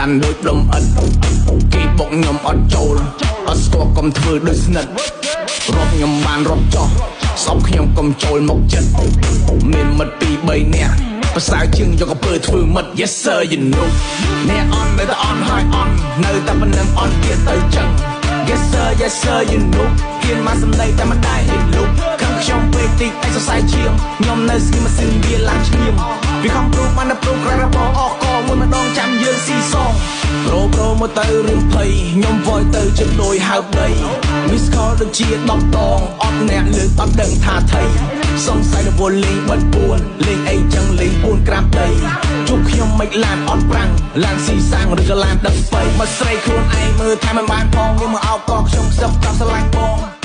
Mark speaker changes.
Speaker 1: កាន់ដូចដុំឥតគេបុកខ្ញុំអត់ចូលអត់ស្គាល់កុំធ្វើដូចស្និទ្ធរាប់ខ្ញុំបានរាប់ចោះស្អប់ខ្ញុំកុំចូលមកចិត្តមានមិត្ត2 3នាក់ប្រសើរជាងយកកពើធ្វើមិត្ត Yes sir you know អ្នកអន់នៅតែអន់ហើយអន់នៅតែប៉ុណ្្នឹងអន់ទៀតទៅចឹង Yes sir you know ហ៊ានមកសម្ដីតែមិនដែរហេតុលុបខំខ្ញុំពេកតិចតែសរសៃជាងខ្ញុំនៅស្គីម៉ាស៊ីនវាឡើងឈ្ងៀមវាខំព្រូបានតែព្រូក្រៅរបស់អកមួយម្ដងចាំយើងស៊ីសងប្រូមកទៅរឿងភ័យខ្ញុំវយទៅជិតដូចហៅដី Miss call ដូចជា10ដងអត់អ្នកលើកអត់ដឹងថាថៃសង្ស័យរវល់លេងបាត់4លេងអីចឹងលេង4ក្រាមដីជួបខ្ញុំមិនឡានអត់ប្រាំងឡានស៊ីសាំងឬក៏ឡានដឹកស្បៃមកស្រីខ្លួនឯងមើលថាមិនបានផងយើងមកអោបកខ្ញុំខ្សឹបតាមស្រឡាញ់បង